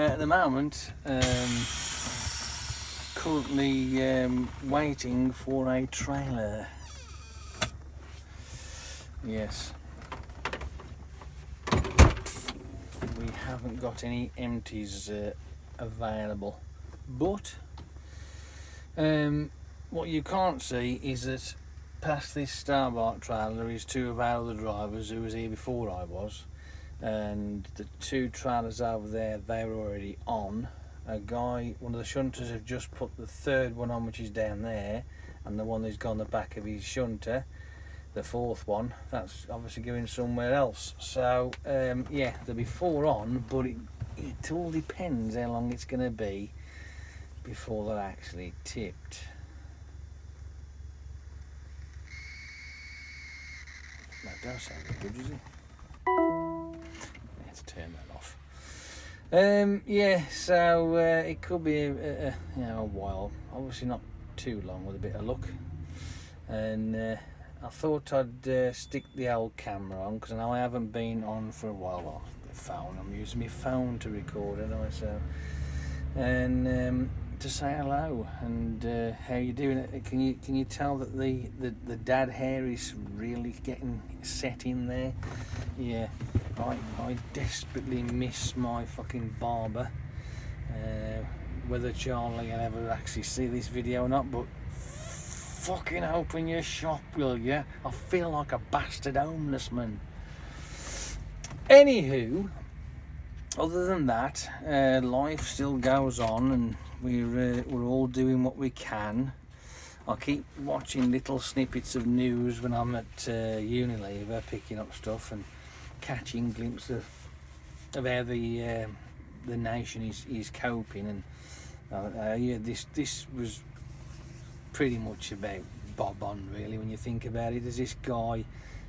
at the moment, currently waiting for a trailer. Yes. We haven't got any empties available, but what you can't see is that past this Starbark trailer is two of our other drivers who was here before I was, and the two trailers over there, they were already on. A guy, one of the shunters, have just put the third one on, which is down there, and the one that's gone the back of his shunter, the fourth one, that's obviously going somewhere else. So yeah, there'll be four on, but it all depends how long it's going to be before they're actually tipped. That does sound good, does it? Let's turn that off. Yeah, so it could be a while. Obviously not too long with a bit of luck. And I thought I'd stick the old camera on, because I know I haven't been on for a while. Well, the phone, I'm using my phone to record it, so. And to say hello and how you doing. Can you tell that the dad hair is really getting set in there? Yeah, I desperately miss my fucking barber. Whether Charlie will ever actually see this video or not, but fucking open your shop, will you? I feel like a bastard homeless man. Anywho, other than that, life still goes on, and we're all doing what we can. I keep watching little snippets of news when I'm at Unilever, picking up stuff and catching glimpses of how the nation is coping. And yeah, this was pretty much about bob on, really, when you think about it. There's this guy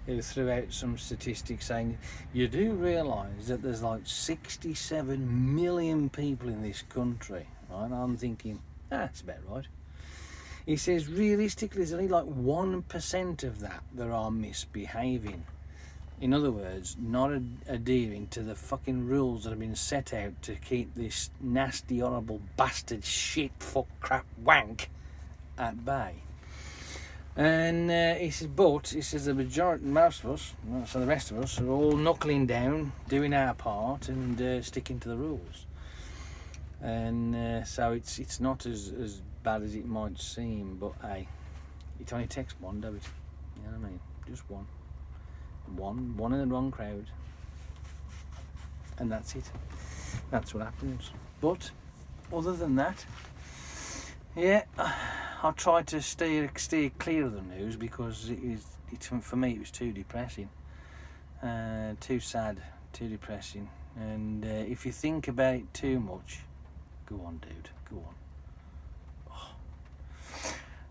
who threw out some statistics saying, you do realise that there's like 67 million people in this country, right? And I'm thinking, that's about right. He says realistically there's only like 1% of that are misbehaving. In other words, not adhering to the fucking rules that have been set out to keep this nasty, horrible bastard shit fuck crap wank at bay. And he says the majority, most of us, so the rest of us, are all knuckling down, doing our part, and sticking to the rules. And so it's not as bad as it might seem, but hey, it only takes one, does it? You know what I mean? Just one in the wrong crowd, and that's it. That's what happens. But other than that, yeah, I try to steer clear of the news, because it's for me it was too depressing, too sad, too depressing. And if you think about it too much, go on, dude, go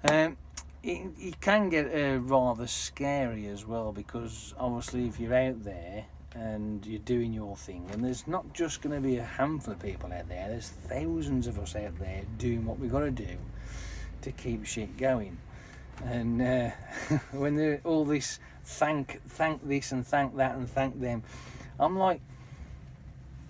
on. It can get rather scary as well, because obviously if you're out there and you're doing your thing, and there's not just going to be a handful of people out there, there's thousands of us out there doing what we got to do to keep shit going. And when there all this thank this and thank that and thank them, I'm like,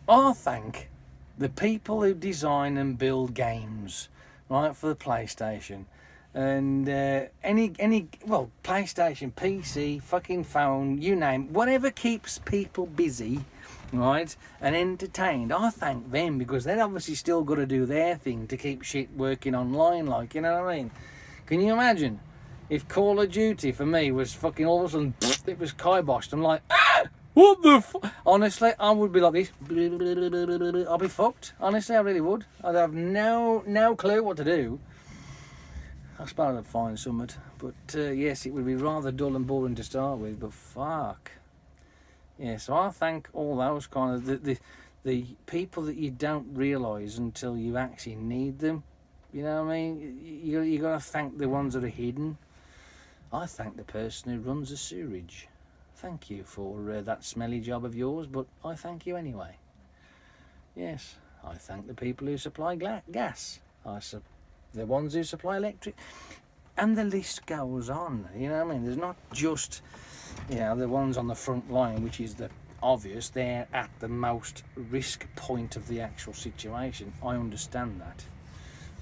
I thank the people who design and build games, right, for the PlayStation. And well, PlayStation, PC, fucking phone, you name it, whatever keeps people busy, right, and entertained. I thank them, because they're obviously still got to do their thing to keep shit working online, like, you know what I mean? Can you imagine if Call of Duty for me was fucking all of a sudden it was kiboshed? I'm like, what the honestly, I would be like this. I'll be fucked. Honestly, I really would. I'd have no clue what to do. I suppose I'd find something, but yes, it would be rather dull and boring to start with, but fuck. Yeah, so I thank all those kind of, the people that you don't realise until you actually need them. You know what I mean? You got to thank the ones that are hidden. I thank the person who runs the sewerage. Thank you for that smelly job of yours, but I thank you anyway. Yes, I thank the people who supply gas. The ones who supply electric, and the list goes on. You know what I mean? There's not just, you know, the ones on the front line, which is the obvious, they're at the most risk point of the actual situation. I understand that,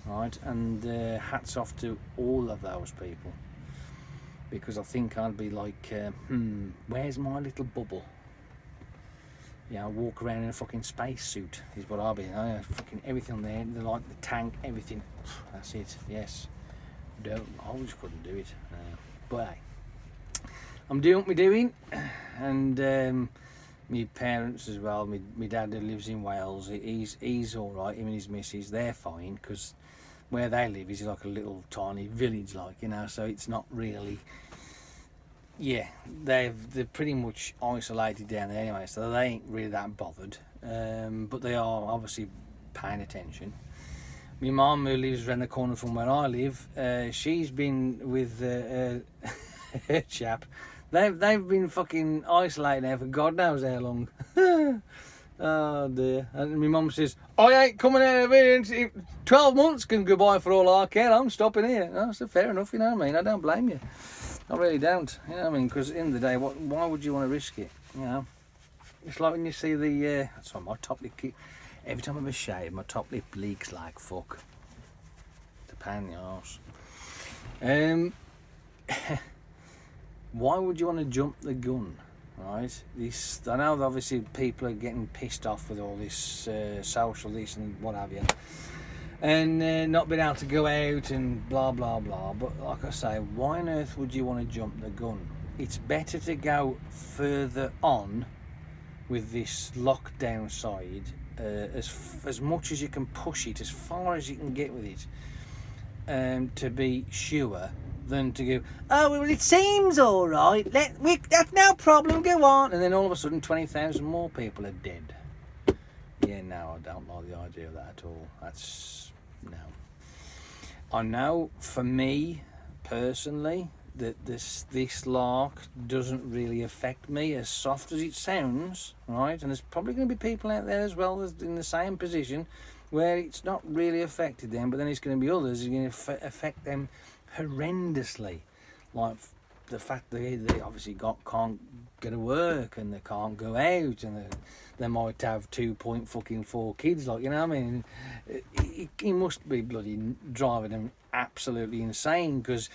right? And hats off to all of those people, because I think I'd be like, where's my little bubble? Yeah, I walk around in a fucking space suit is what I'll be. I have fucking everything on there, like the tank, everything. That's it. Yes. I just couldn't do it. But hey, I'm doing what we're doing, and my parents as well. My dad who lives in Wales, he's all right. Him and his missus, they're fine, because where they live is like a little tiny village, like, you know. So it's not really. Yeah, they're pretty much isolated down there anyway, so they ain't really that bothered. But they are obviously paying attention. My mum, who lives around the corner from where I live, she's been with her chap. They've been fucking isolated there for God knows how long. Oh dear. And my mum says, I ain't coming out of here. 12 months can go by for all I care. I'm stopping here. Oh, so fair enough, you know what I mean? I don't blame you. I really don't, you know what I mean? Because at the end of the day, why would you want to risk it? You know, it's like when you see the. Sorry, my top lip. Every time I'm a shave, my top lip leaks like fuck. It's a pain in the arse. Why would you want to jump the gun, right? I know obviously people are getting pissed off with all this social this and what have you. And not being able to go out and blah blah blah, but like I say, why on earth would you want to jump the gun? It's better to go further on with this lockdown side, as much as you can push it, as far as you can get with it, to be sure, than to go, oh well, it seems all right, that's no problem, go on, and then all of a sudden 20,000 more people are dead. Yeah, no, I don't like the idea of that at all. No. I know for me, personally, that this lark doesn't really affect me, as soft as it sounds, right? And there's probably going to be people out there as well as in the same position where it's not really affected them, but then it's going to be others who are going to affect them horrendously. Like the fact that they obviously can't go to work and they can't go out, and they might have 2.4 kids, like, you know what I mean? It must be bloody driving them absolutely insane, because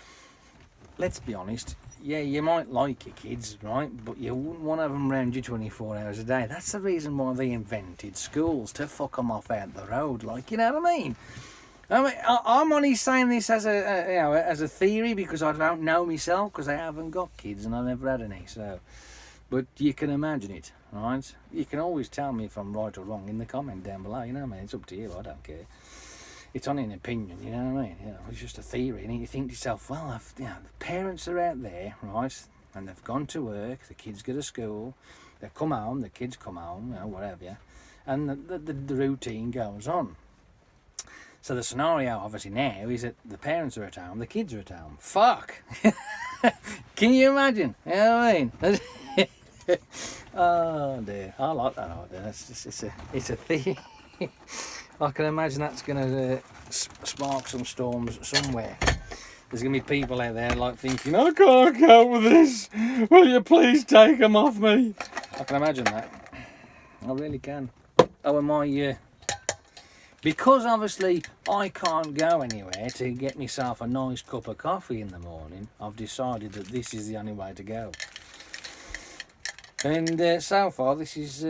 let's be honest, yeah, you might like your kids, right, but you wouldn't want to have them around you 24 hours a day. That's the reason why they invented schools, to fuck them off out the road, like, you know what I mean? I'm only saying this as as a theory, because I don't know myself, because I haven't got kids and I never had any. So, but you can imagine it, right? You can always tell me if I'm right or wrong in the comment down below. You know what I mean? It's up to you. I don't care. It's only an opinion. You know what I mean? You know, it's just a theory, and you think to yourself, well, the parents are out there, right, and they've gone to work. The kids go to school. They come home. The kids come home. You know, whatever, and the routine goes on. So the scenario, obviously, now is that the parents are at home, the kids are at home. Fuck! Can you imagine? You know what I mean? Oh dear, I like that idea. It's a thing. I can imagine that's going to spark some storms somewhere. There's going to be people out there like thinking, I can't cope with this. Will you please take them off me? I can imagine that. I really can. Oh, and because obviously I can't go anywhere to get myself a nice cup of coffee in the morning, I've decided that this is the only way to go. And so far, this is,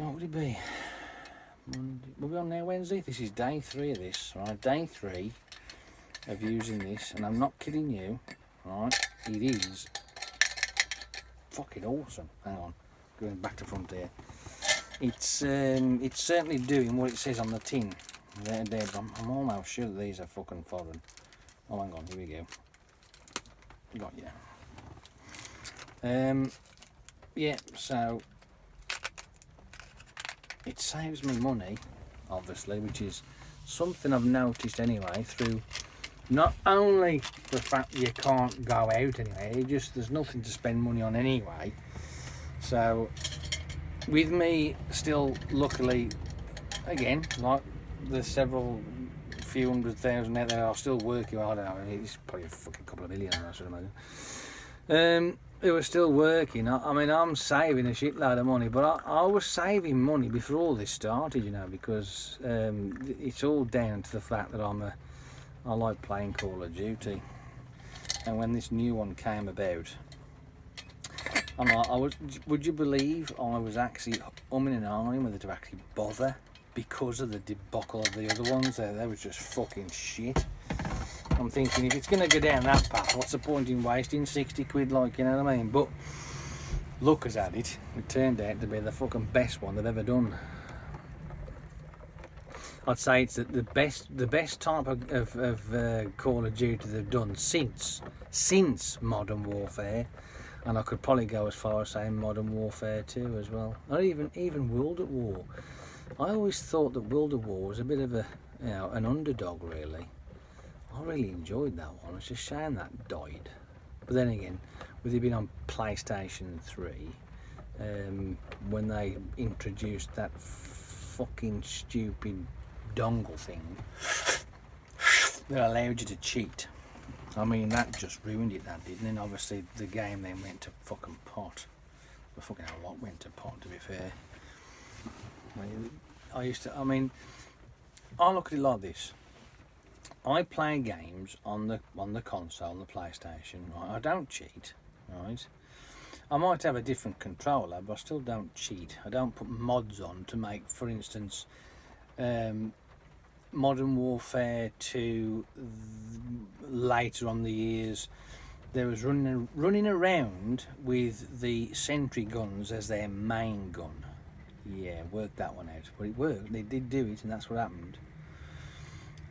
what would it be? We'll be on there Wednesday. This is day 3 of this, right? Day 3 of using this, and I'm not kidding you, right? It is fucking awesome. Hang on, going back to front here. It's certainly doing what it says on the tin. I'm almost sure that these are fucking foreign. Oh, hang on, here we go. Got you. Yeah, so it saves me money, obviously, which is something I've noticed anyway, through not only the fact that you can't go out anyway, there's nothing to spend money on anyway. So with me still, luckily, again, like the few 100,000 out there are still working. I don't know, it's probably a fucking couple of million, I should imagine. who are still working. I mean, I'm saving a shitload of money, but I was saving money before all this started, you know, because it's all down to the fact that I like playing Call of Duty. And when this new one came about, would you believe I was actually umming and ahhing whether to actually bother because of the debacle of the other ones. They was just fucking shit. I'm thinking, if it's going to go down that path, what's the point in wasting 60 quid, like, you know what I mean? But luck has had it. It turned out to be the fucking best one they've ever done. I'd say it's the best type of Call of Duty they've done since Modern Warfare, and I could probably go as far as saying Modern Warfare 2 as well, or even World at War. I always thought that World at War was a bit of a, you know, an underdog really. I really enjoyed that one. It's a shame that died. But then again, with it being on PlayStation 3, when they introduced that fucking stupid dongle thing that allowed you to cheat, I mean, that just ruined it, that did. And then obviously the game then went to fucking pot. The fucking a lot went to pot, to be fair. I look at it like this. I play games on the console, on the PlayStation. I don't cheat, right? I might have a different controller, but I still don't cheat. I don't put mods on to make, for instance, Modern Warfare 2 later on the years. There was running around with the sentry guns as their main gun. Yeah, worked that one out, but it worked. They did do it, and that's what happened.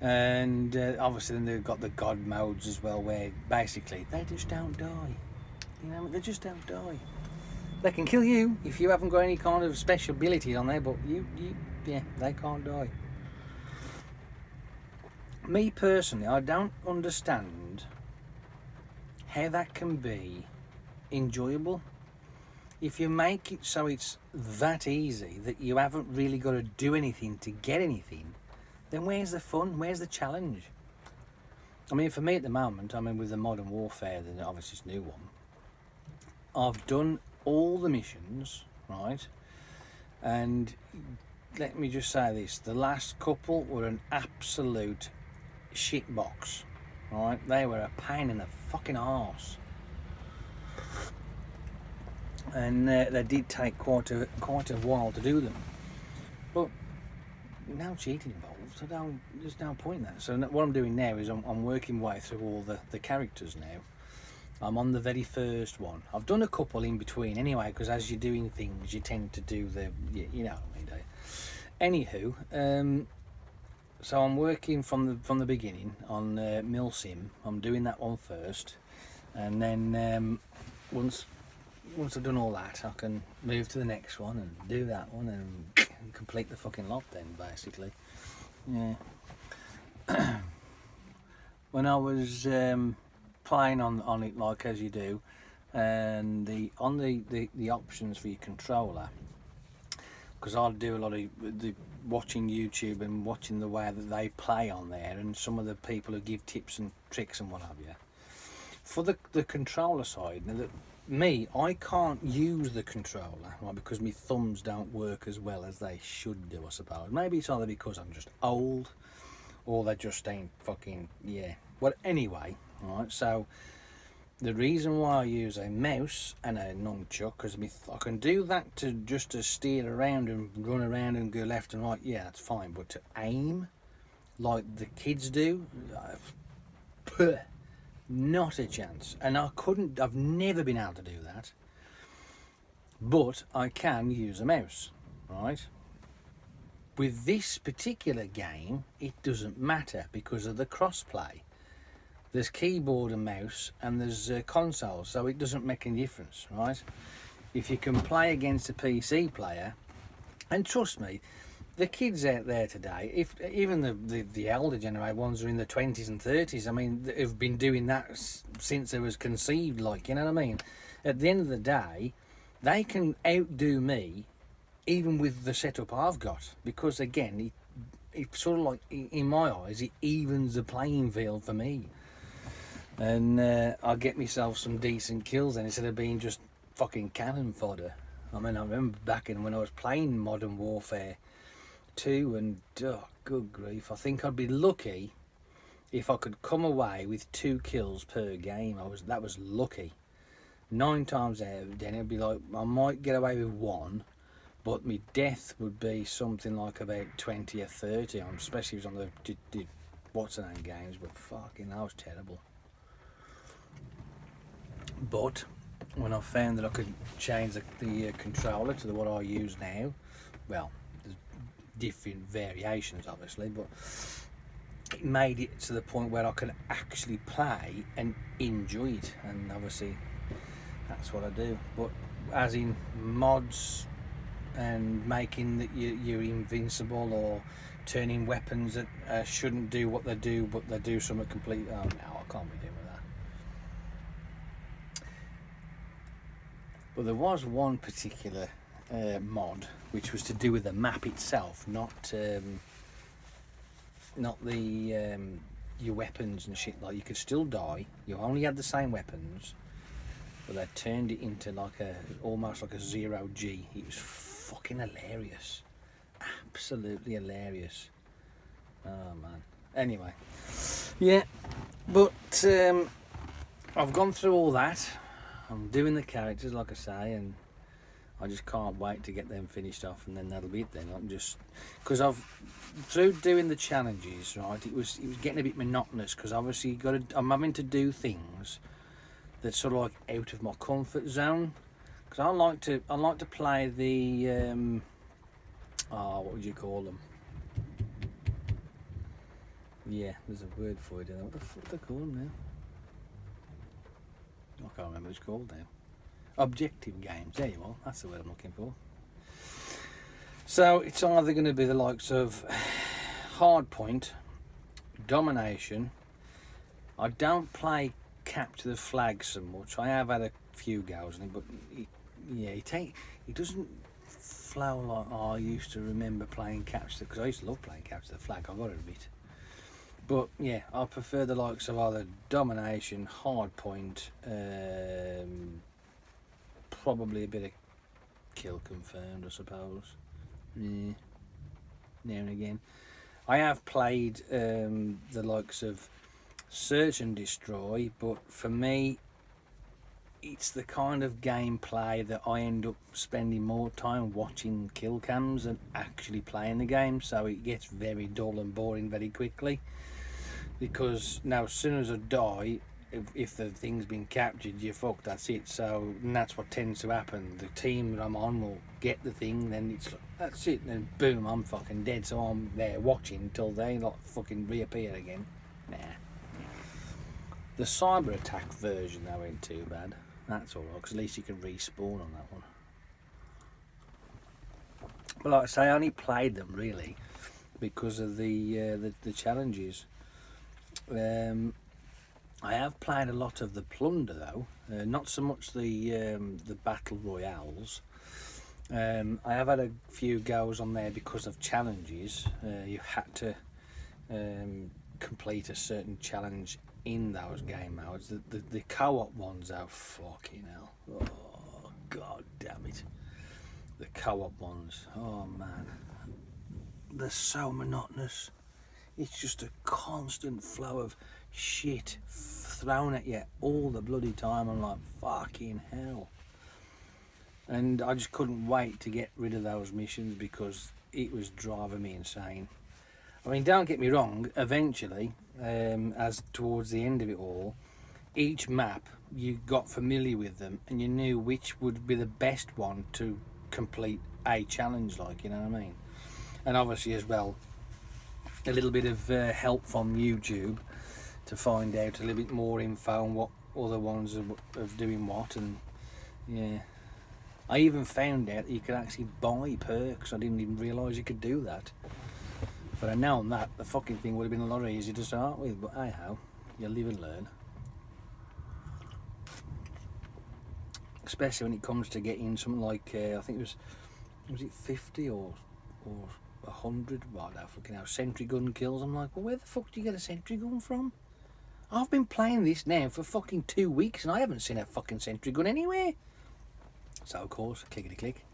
And obviously then they've got the God modes as well, where basically they just don't die. You know, they just don't die. They can kill you if you haven't got any kind of special abilities on there, but yeah, they can't die. Me personally, I don't understand how that can be enjoyable. If you make it so it's that easy that you haven't really got to do anything to get anything, then where's the fun? Where's the challenge? I mean, for me at the moment, I mean, with the Modern Warfare, the obviously this new one, I've done all the missions, right? And let me just say this, the last couple were an absolute shitbox, right? They were a pain in the fucking arse. And they did take quite a while to do them, but no cheating involved, so there's no point in that. So what I'm doing now is I'm working my way through all the characters now. I'm on the very first one. I've done a couple in between anyway, because as you're doing things you tend to do you know what I mean, don't you? Anywho, so I'm working from the beginning on Milsim. I'm doing that one first, and then once I've done all that, I can move to the next one and do that one and complete the fucking lot then, basically. Yeah. When I was playing on it, like as you do, and the options for your controller, because I do a lot of the watching YouTube and watching the way that they play on there, and some of the people who give tips and tricks and what have you. For the controller side, now I can't use the controller, right, because my thumbs don't work as well as they should do, I suppose. Maybe it's either because I'm just old, or they just ain't fucking, yeah. Well, anyway, right, so the reason why I use a mouse and a nunchuck, because I can do that to steer around and run around and go left and right, yeah, that's fine, but to aim like the kids do, not a chance. And I've never been able to do that, but I can use a mouse, right? With this particular game, it doesn't matter because of the crossplay. There's keyboard and mouse, and there's console, so it doesn't make any difference, right? If you can play against a PC player, and trust me, the kids out there today, if even the elder generation ones are in the 20s and 30s, I mean, have been doing that since they was conceived, like, you know what I mean? At the end of the day, they can outdo me, even with the setup I've got, because again, it sort of like, in my eyes, it evens the playing field for me. and I'll get myself some decent kills then instead of being just fucking cannon fodder. I mean, I remember back in when I was playing Modern Warfare 2, and oh, good grief, I think I'd be lucky if I could come away with 2 kills per game. That was lucky. 9 times out of 10 it'd be like I might get away with 1, but my death would be something like about 20 or 30, especially if it was on the what's the name games. But fucking, that was terrible. But when I found that I could change the controller to what I use now, well, there's different variations obviously, but it made it to the point where I could actually play and enjoy it, and obviously that's what I do. But as in mods and making that you're invincible, or turning weapons that shouldn't do what they do but they do something completely, oh no, I can't be doing with that. But there was one particular mod which was to do with the map itself, not the your weapons and shit. Like, you could still die, you only had the same weapons, but they turned it into like almost like a 0G. It was fucking hilarious, absolutely hilarious. Oh man. Anyway, yeah, but I've gone through all that. I'm doing the characters, like I say, and I just can't wait to get them finished off, and then that'll be it. Then I'm just, because through doing the challenges, right, it was getting a bit monotonous, because obviously I'm having to do things that's sort of like out of my comfort zone. Because I like to play the what would you call them? Yeah, there's a word for it. What the fuck they call them now? I can't remember what it's called now. Objective games. There you are. That's the word I'm looking for. So it's either going to be the likes of Hardpoint, Domination. I don't play Capture the Flag so much. I have had a few goes in it, but it doesn't flow like I used to remember playing Capture, because I used to love playing Capture the Flag, I've got to admit. But yeah, I prefer the likes of either Domination, Hardpoint, probably a bit of Kill Confirmed, I suppose. Yeah, now and again. I have played the likes of Search and Destroy, but for me, it's the kind of gameplay that I end up spending more time watching kill cams than actually playing the game, so it gets very dull and boring very quickly. Because now, as soon as I die, if the thing's been captured, you're fucked, that's it. So, and that's what tends to happen. The team that I'm on will get the thing, then it's like, that's it, then boom, I'm fucking dead. So I'm there watching until they like fucking reappear again. Nah. The cyber attack version, though, ain't too bad. That's alright, because at least you can respawn on that one. But like I say, I only played them really because of the challenges. I have played a lot of the Plunder though, not so much the battle royales. I have had a few goes on there because of challenges. You had to complete a certain challenge in those game modes. The co-op ones, oh fucking hell, oh god damn it, the co-op ones, oh man, they're so monotonous. It's just a constant flow of shit thrown at you all the bloody time. I'm like, fucking hell. And I just couldn't wait to get rid of those missions because it was driving me insane. I mean, don't get me wrong, eventually, as towards the end of it all, each map, you got familiar with them and you knew which would be the best one to complete a challenge, like, you know what I mean? And obviously as well, a little bit of help from YouTube to find out a little bit more info on what other ones are doing what. And yeah, I even found out that you could actually buy perks. I didn't even realise you could do that. If I'd known that, the fucking thing would have been a lot easier to start with, but hey how, you live and learn. Especially when it comes to getting something like, I think was it 50 or 100, well, I don't fucking know, sentry gun kills. I'm like, well, where the fuck do you get a sentry gun from? I've been playing this now for fucking 2 weeks and I haven't seen a fucking sentry gun anywhere. So of course, clickety click.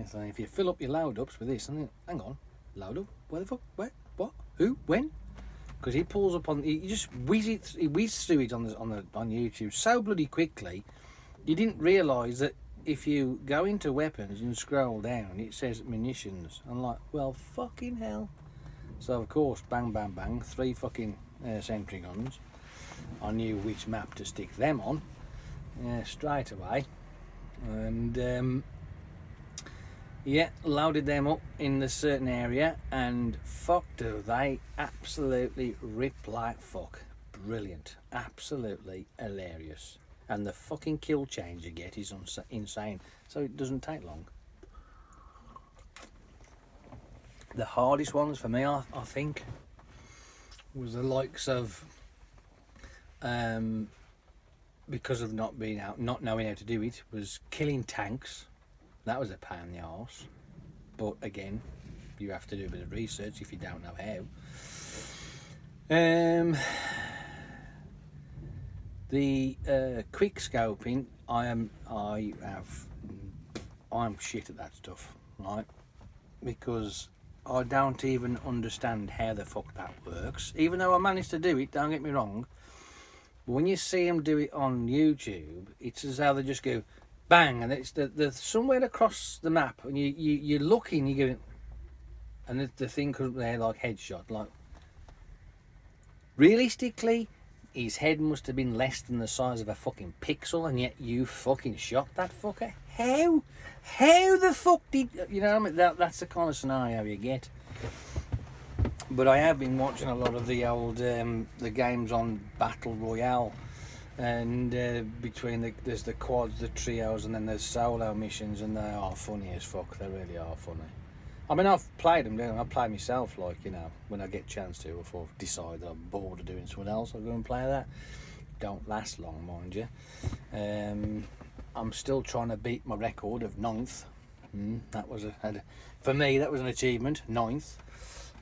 So if you fill up your load ups with this, and then, hang on, load up, where the fuck, where, what, who, when? Because he pulls up on, he just whizzes through it on YouTube so bloody quickly. You didn't realise that if you go into weapons and scroll down, it says munitions. I'm like, well, fucking hell. So of course, bang, bang, bang, 3 fucking sentry guns. I knew which map to stick them on straight away, and yeah, loaded them up in the certain area, and fuck do they absolutely rip like fuck. Brilliant, absolutely hilarious, and the fucking kill change you get is insane, so it doesn't take long. The hardest ones for me, I think, was the likes of, because of not knowing how to do it, was killing tanks. That was a pain in the arse, but again, you have to do a bit of research if you don't know how. The quick scoping, I'm shit at that stuff, right? Because I don't even understand how the fuck that works. Even though I managed to do it, don't get me wrong. But when you see them do it on YouTube, it's as though they just go bang, and it's the somewhere across the map, and you're looking, you go, and the thing comes up there like headshot. Like, realistically, his head must have been less than the size of a fucking pixel, and yet you fucking shot that fucker. How the fuck did you know? What I mean, that's the kind of scenario you get. But I have been watching a lot of the old the games on Battle Royale. And between there's the quads, the trios, and then there's solo missions, and they are funny as fuck. They really are funny. I mean, I've played them, I play myself, like, you know, when I get a chance to, if I decide that I'm bored of doing something else, I'll go and play that. Don't last long, mind you. I'm still trying to beat my record of 9th. That was for me, that was an achievement, 9th.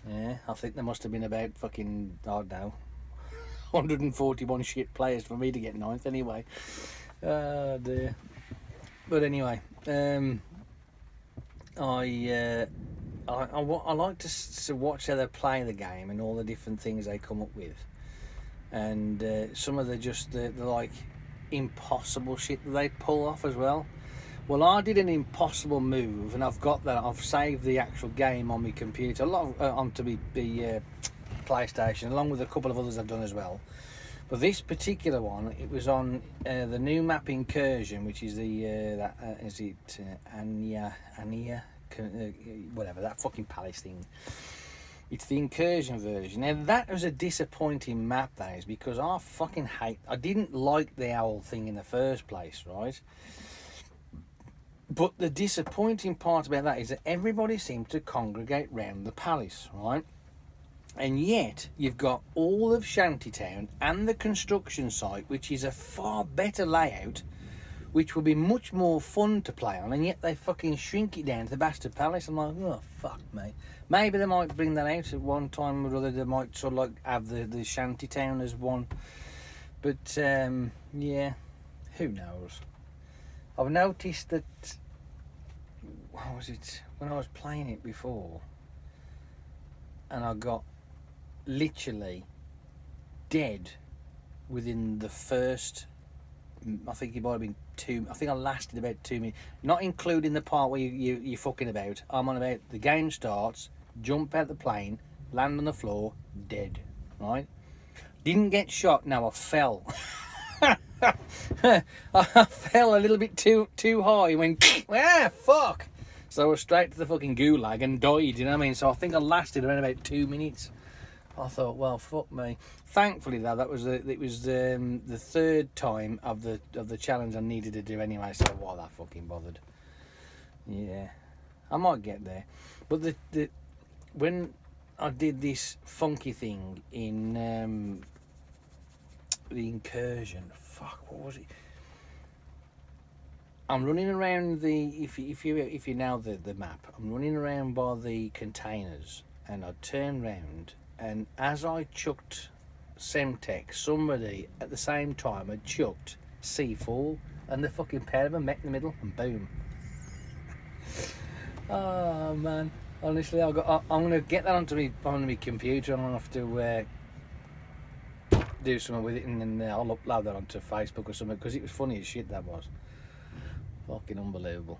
Yeah, I think there must have been about fucking, I don't know, 141 shit players for me to get 9th anyway. Oh dear. But anyway, I like to watch how they play the game and all the different things they come up with, and some of the like impossible shit that they pull off as well. Well, I did an impossible move, and I've got that. I've saved the actual game on my computer, a lot of, onto the PlayStation, along with a couple of others I've done as well. But this particular one, it was on the new map Incursion, which is the Ania, whatever, that fucking palace thing. It's the Incursion version. Now that was a disappointing map, that is, because I didn't like the owl thing in the first place, right? But the disappointing part about that is that everybody seemed to congregate round the palace, right? And yet you've got all of Shantytown and the construction site, which is a far better layout, which will be much more fun to play on, and yet they fucking shrink it down to the bastard palace. I'm like, oh fuck me. Maybe they might bring that out at one time or other. They might sort of like have the Shantytown as one. But yeah, who knows? I've noticed that, what was it, when I was playing it before, and I got literally dead within the first, I think it might have been I think I lasted about 2 minutes, not including the part where you're fucking about. I'm on about the game starts, jump out the plane, land on the floor, dead, right? Didn't get shot, no, I fell. I fell a little bit too high and went, fuck. So I was straight to the fucking gulag and died, you know what I mean? So I think I lasted around about 2 minutes. I thought, well, fuck me. Thankfully, though, it was the third time of the challenge I needed to do anyway. So why that fucking bothered? Yeah, I might get there. But when I did this funky thing in the Incursion, fuck, what was it? I'm running around if you know the map, I'm running around by the containers, and I turn round, and as I chucked Semtex, somebody at the same time had chucked Seafall, and the fucking pair of them met in the middle, and boom. Oh man, honestly, I'm gonna get that onto my computer, and I'm gonna have to do something with it, and then I'll upload that onto Facebook or something, because it was funny as shit. That was fucking unbelievable.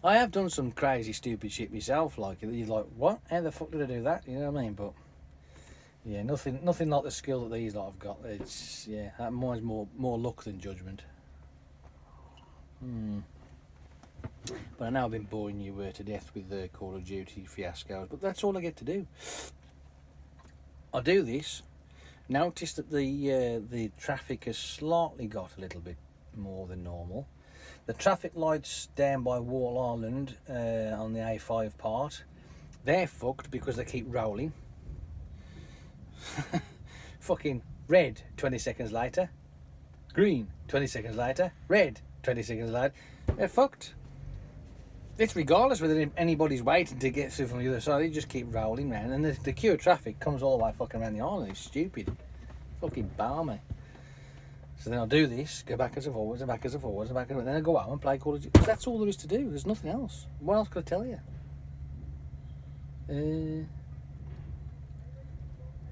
I have done some crazy stupid shit myself, like you're like, what? How the fuck did I do that? You know what I mean? But yeah, nothing like the skill that these lot have got. It's mine's more luck than judgment. But I know I've been boring you to death with the Call of Duty fiascos, but that's all I get to do. I do this. Notice that the traffic has slightly got a little bit more than normal. The traffic lights down by Wall Island on the A5 part, they're fucked because they keep rolling. Fucking red 20 seconds later, green 20 seconds later, red 20 seconds later. They're fucked. It's regardless whether anybody's waiting to get through from the other side. They just keep rolling round, and the queue of traffic comes all the way fucking around the island. It's stupid. Fucking balmy. So then I'll do this, go backwards and forwards and backwards and forwards and backwards, and then I go out and play Call of Duty. Because that's all there is to do. There's nothing else. What else could I tell you?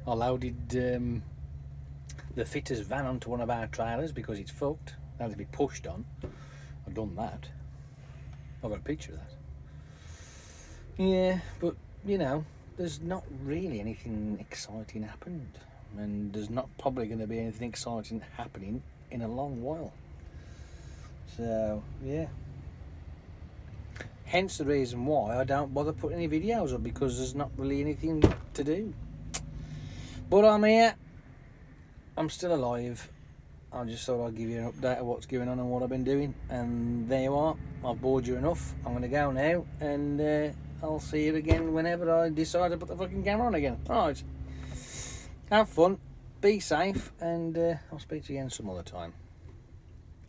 I loaded the fitter's van onto one of our trailers because it's fucked. It had to be pushed on. I've done that. I've got a picture of that. Yeah, but, you know, there's not really anything exciting happened. And there's not probably going to be anything exciting happening in a long while. So, yeah. Hence the reason why I don't bother putting any videos up, because there's not really anything to do. But I'm here. I'm still alive. I just thought I'd give you an update of what's going on and what I've been doing. And there you are. I've bored you enough. I'm going to go now. And I'll see you again whenever I decide to put the fucking camera on again. Alright. Have fun. Be safe. And I'll speak to you again some other time.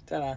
Ta-da.